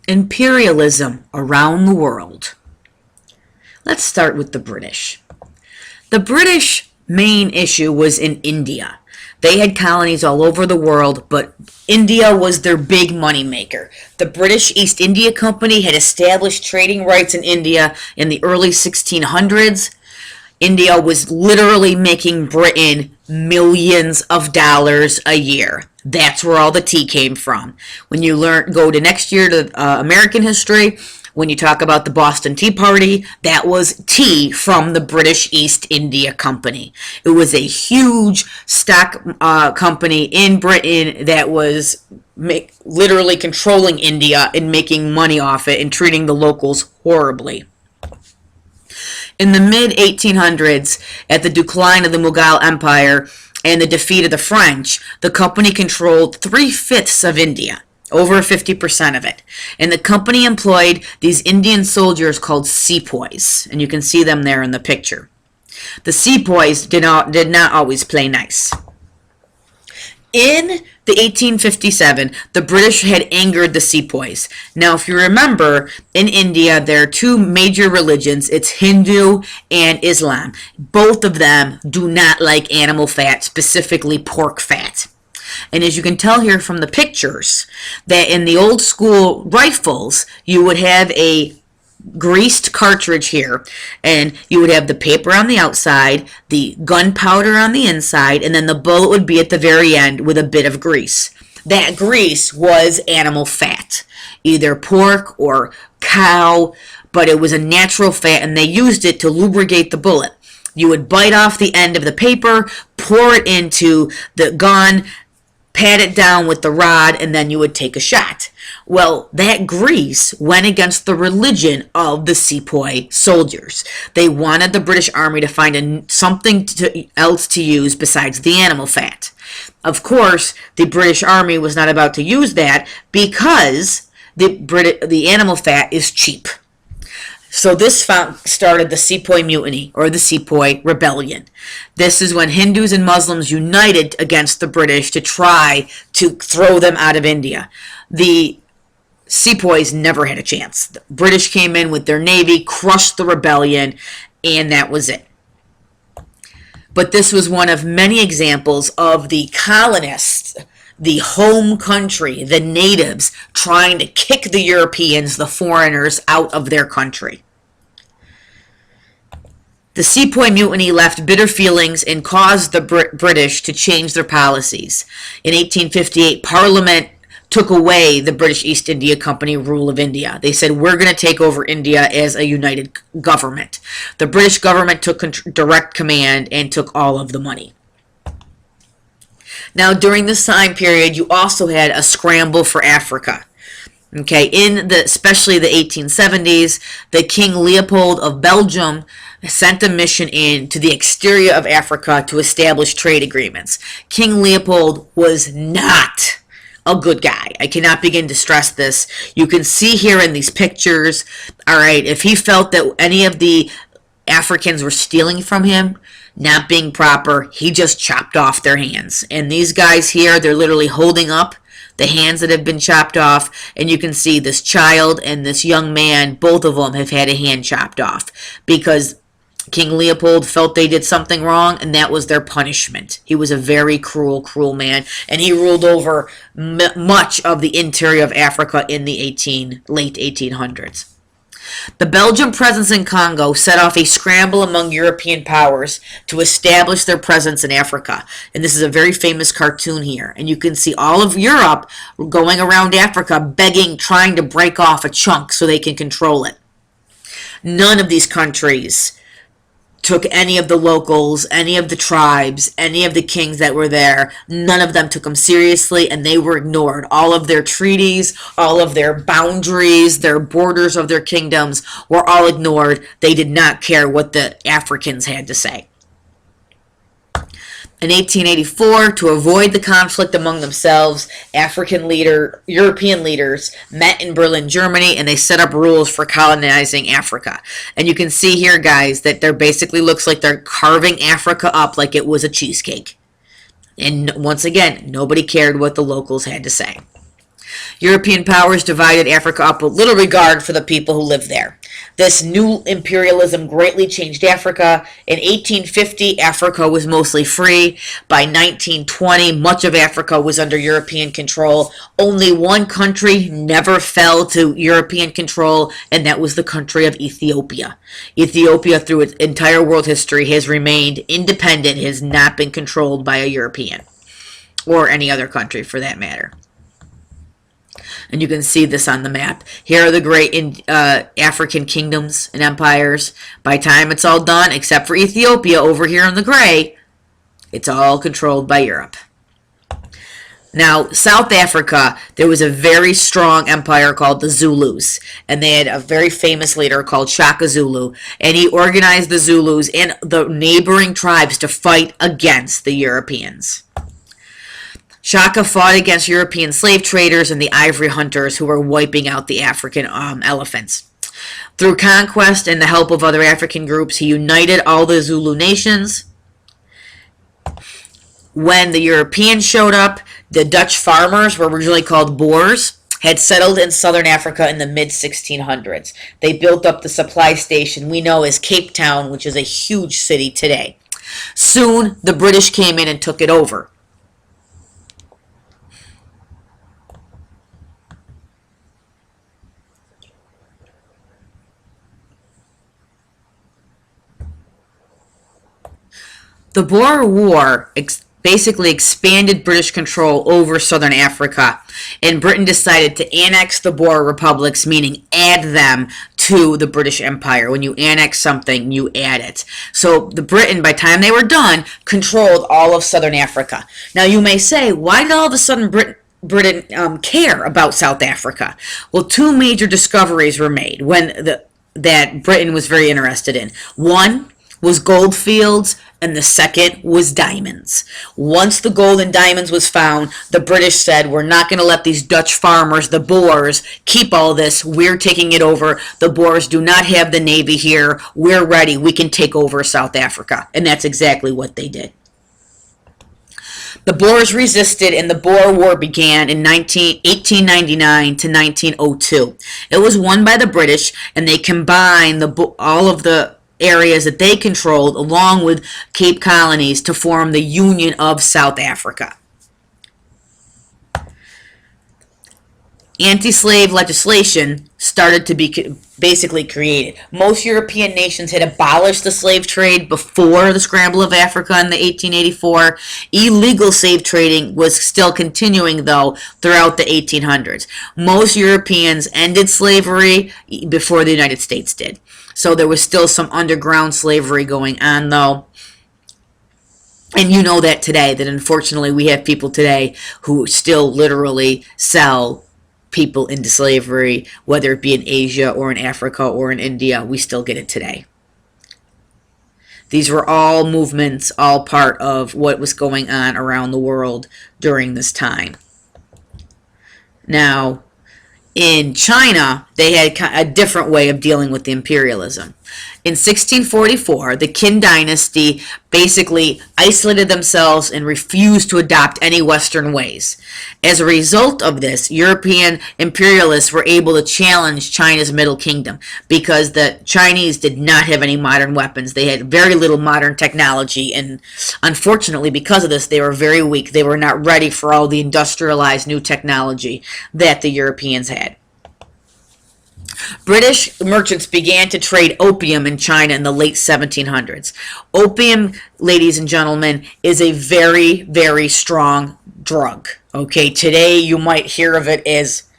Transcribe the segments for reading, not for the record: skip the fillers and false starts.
Imperialism around the world. Let's start with the British. The British main issue was in India. They had colonies all over the world, but India was their big money maker. The British East India Company had established trading rights in India in the early 1600s. India was literally making Britain millions of dollars a year. That's where all the tea came from. When you go to next year to American history, when you talk about the Boston Tea Party, that was tea from the British East India Company. It was a huge stock company in Britain that was literally controlling India and making money off it and treating the locals horribly. In the mid-1800s, at the decline of the Mughal Empire and the defeat of the French, the company controlled 3/5 of India, over 50% of it. And the company employed these Indian soldiers called sepoys, and you can see them there in the picture. The sepoys did not always play nice. In the 1857, the British had angered the sepoys. Now, if you remember, in India, there are two major religions. It's Hindu and Islam. Both of them do not like animal fat, specifically pork fat. And as you can tell here from the pictures, that in the old school rifles, you would have a greased cartridge here, and you would have the paper on the outside, the gunpowder on the inside, and then the bullet would be at the very end with a bit of grease. That grease was animal fat, either pork or cow, but it was a natural fat, and they used it to lubricate the bullet. You would bite off the end of the paper, pour it into the gun, pat it down with the rod, and then you would take a shot. Well, that grease went against the religion of the sepoy soldiers. They wanted the British Army to find something else to use besides the animal fat. Of course, the British Army was not about to use that because the animal fat is cheap. So this started the Sepoy Mutiny, or the Sepoy Rebellion. This is when Hindus and Muslims united against the British to try to throw them out of India. The Sepoys never had a chance. The British came in with their navy, crushed the rebellion, and that was it. But this was one of many examples of the colonists, the home country, the natives, trying to kick the Europeans, the foreigners, out of their country. The Sepoy Mutiny left bitter feelings and caused the British to change their policies. In 1858, Parliament took away the British East India Company rule of India. They said, we're going to take over India as a united government. The British government took direct command and took all of the money. Now, during this time period, you also had a scramble for Africa. Okay, especially the 1870s, the King Leopold of Belgium sent a mission in to the exterior of Africa to establish trade agreements. King Leopold was not a good guy. I cannot begin to stress this. You can see here in these pictures, all right, if he felt that any of the Africans were stealing from him, not being proper, he just chopped off their hands. And these guys here, they're literally holding up the hands that have been chopped off, and you can see this child and this young man, both of them have had a hand chopped off because King Leopold felt they did something wrong, and that was their punishment. He was a very cruel, cruel man, and he ruled over much of the interior of Africa in the late 1800s. The Belgian presence in Congo set off a scramble among European powers to establish their presence in Africa. And this is a very famous cartoon here. And you can see all of Europe going around Africa begging, trying to break off a chunk so they can control it. None of these countries took any of the locals, any of the tribes, any of the kings that were there. None of them took them seriously, and they were ignored. All of their treaties, all of their boundaries, their borders of their kingdoms were all ignored. They did not care what the Africans had to say. In 1884, to avoid the conflict among themselves, European leaders met in Berlin, Germany, and they set up rules for colonizing Africa. And you can see here, guys, that there basically looks like they're carving Africa up like it was a cheesecake. And once again, nobody cared what the locals had to say. European powers divided Africa up with little regard for the people who lived there. This new imperialism greatly changed Africa. In 1850, Africa was mostly free. By 1920, much of Africa was under European control. Only one country never fell to European control, and that was the country of Ethiopia. Ethiopia, through its entire world history, has remained independent, has not been controlled by a European, or any other country for that matter. And you can see this on the map. Here are the great African kingdoms and empires. By the time it's all done, except for Ethiopia over here in the gray, it's all controlled by Europe. Now, South Africa, there was a very strong empire called the Zulus, and they had a very famous leader called Shaka Zulu, and he organized the Zulus and the neighboring tribes to fight against the Europeans. Shaka fought against European slave traders and the ivory hunters who were wiping out the African elephants. Through conquest and the help of other African groups, he united all the Zulu nations. When the Europeans showed up, the Dutch farmers, were originally called Boers, had settled in southern Africa in the mid-1600s. They built up the supply station we know as Cape Town, which is a huge city today. Soon, the British came in and took it over. The Boer War basically expanded British control over southern Africa, and Britain decided to annex the Boer republics, meaning add them to the British Empire. When you annex something, you add it. So the Britain, by the time they were done, controlled all of southern Africa. Now you may say, why did all of a sudden Britain care about South Africa? Well, two major discoveries were made that Britain was very interested in. One was gold fields, and the second was diamonds. Once the gold and diamonds was found, the British said, we're not going to let these Dutch farmers, the Boers, keep all this. We're taking it over. The Boers do not have the navy here. We're ready. We can take over South Africa. And that's exactly what they did. The Boers resisted, and the Boer War began in 1899 to 1902. It was won by the British, and they combined all of the areas that they controlled along with Cape Colonies to form the Union of South Africa. Anti-slave legislation started to be basically created. Most European nations had abolished the slave trade before the scramble of Africa in the 1884. Illegal slave trading was still continuing, though, throughout the 1800s. Most Europeans ended slavery before the United States did. So there was still some underground slavery going on, though. And you know that today, that unfortunately we have people today who still literally sell people into slavery, whether it be in Asia or in Africa or in India. We still get it today. These were all movements, all part of what was going on around the world during this time. Now, in China, they had a different way of dealing with the imperialism. In 1644, the Qin dynasty basically isolated themselves and refused to adopt any Western ways. As a result of this, European imperialists were able to challenge China's Middle Kingdom because the Chinese did not have any modern weapons. They had very little modern technology, and unfortunately, because of this, they were very weak. They were not ready for all the industrialized new technology that the Europeans had. British merchants began to trade opium in China in the late 1700s. Opium, ladies and gentlemen, is a very, very strong drug. Okay, today you might hear of it as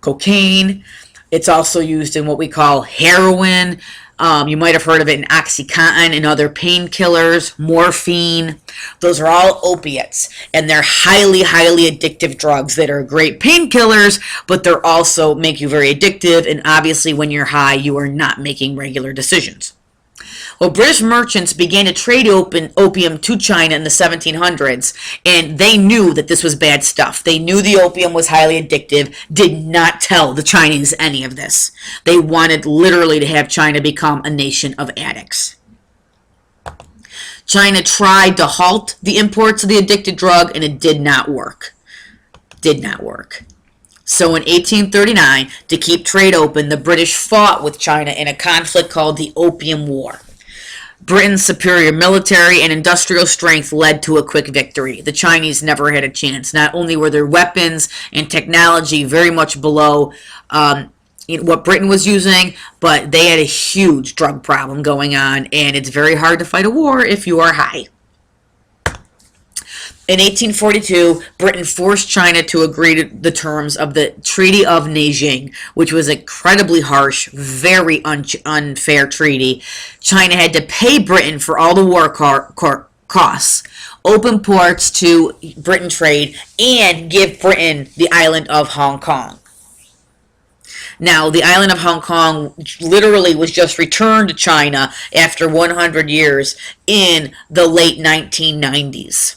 cocaine. It's also used in what we call heroin. You might have heard of it in Oxycontin and other painkillers, morphine. Those are all opiates, and they're highly, highly addictive drugs that are great painkillers, but they're also make you very addictive, and obviously when you're high, you are not making regular decisions. Well, British merchants began to trade opium to China in the 1700s, and they knew that this was bad stuff. They knew the opium was highly addictive, did not tell the Chinese any of this. They wanted literally to have China become a nation of addicts. China tried to halt the imports of the addicted drug, and it did not work. Did not work. So in 1839, to keep trade open, the British fought with China in a conflict called the Opium War. Britain's superior military and industrial strength led to a quick victory. The Chinese never had a chance. Not only were their weapons and technology very much below what Britain was using, but they had a huge drug problem going on, and it's very hard to fight a war if you are high. In 1842, Britain forced China to agree to the terms of the Treaty of Nanjing, which was an incredibly harsh, very unfair treaty. China had to pay Britain for all the war costs, open ports to Britain trade, and give Britain the island of Hong Kong. Now, the island of Hong Kong literally was just returned to China after 100 years in the late 1990s.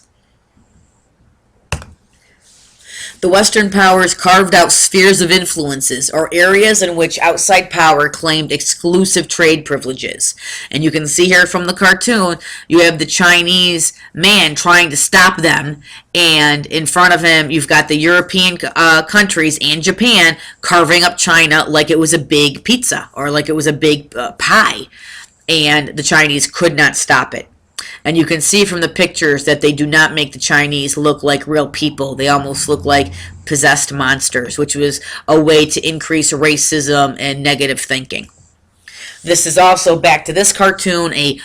The Western powers carved out spheres of influences, or areas in which outside power claimed exclusive trade privileges. And you can see here from the cartoon, you have the Chinese man trying to stop them, and in front of him, you've got the European countries and Japan carving up China like it was a big pizza, or like it was a big pie, and the Chinese could not stop it. And you can see from the pictures that they do not make the Chinese look like real people. They almost look like possessed monsters, which was a way to increase racism and negative thinking. This is also, back to this cartoon, a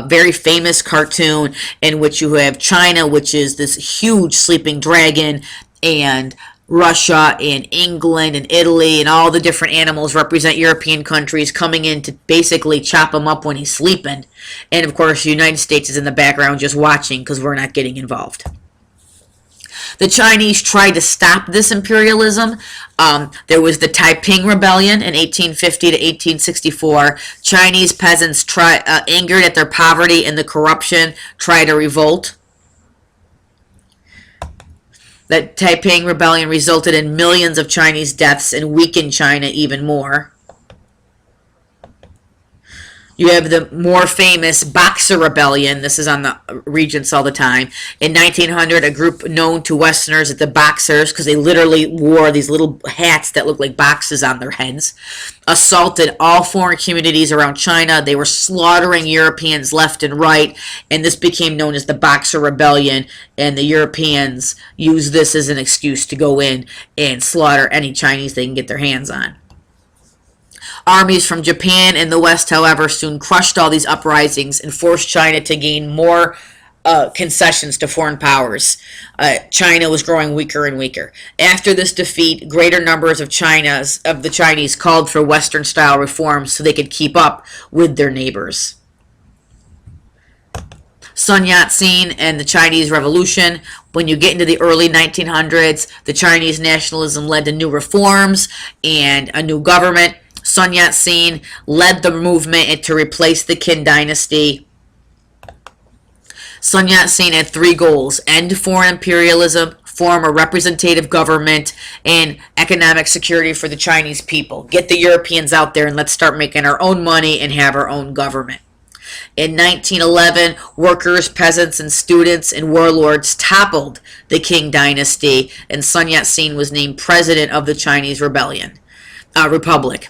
very famous cartoon in which you have China, which is this huge sleeping dragon, and Russia and England and Italy and all the different animals represent European countries coming in to basically chop him up when he's sleeping. And of course, the United States is in the background just watching because we're not getting involved. The Chinese tried to stop this imperialism. There was the Taiping Rebellion in 1850 to 1864. Chinese peasants, angered at their poverty and the corruption, tried to revolt. The Taiping Rebellion resulted in millions of Chinese deaths and weakened China even more. You have the more famous Boxer Rebellion. This is on the Regents all the time. In 1900, a group known to Westerners as the Boxers, because they literally wore these little hats that looked like boxes on their heads, assaulted all foreign communities around China. They were slaughtering Europeans left and right, and this became known as the Boxer Rebellion, and the Europeans used this as an excuse to go in and slaughter any Chinese they can get their hands on. Armies from Japan and the West, however, soon crushed all these uprisings and forced China to gain more concessions to foreign powers. China was growing weaker and weaker. After this defeat, greater numbers of the Chinese called for Western-style reforms so they could keep up with their neighbors. Sun Yat-sen and the Chinese Revolution. When you get into the early 1900s, the Chinese nationalism led to new reforms and a new government. Sun Yat-sen led the movement to replace the Qin dynasty. Sun Yat-sen had three goals: end foreign imperialism, form a representative government, and economic security for the Chinese people. Get the Europeans out there and let's start making our own money and have our own government. In 1911, workers, peasants, and students and warlords toppled the Qing dynasty, and Sun Yat-sen was named president of the Chinese Republic.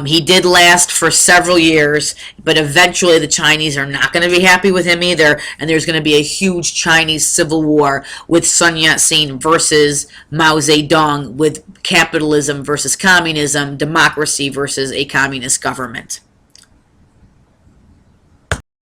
He did last for several years, but eventually the Chinese are not going to be happy with him either, and there's going to be a huge Chinese civil war with Sun Yat-sen versus Mao Zedong, with capitalism versus communism, democracy versus a communist government.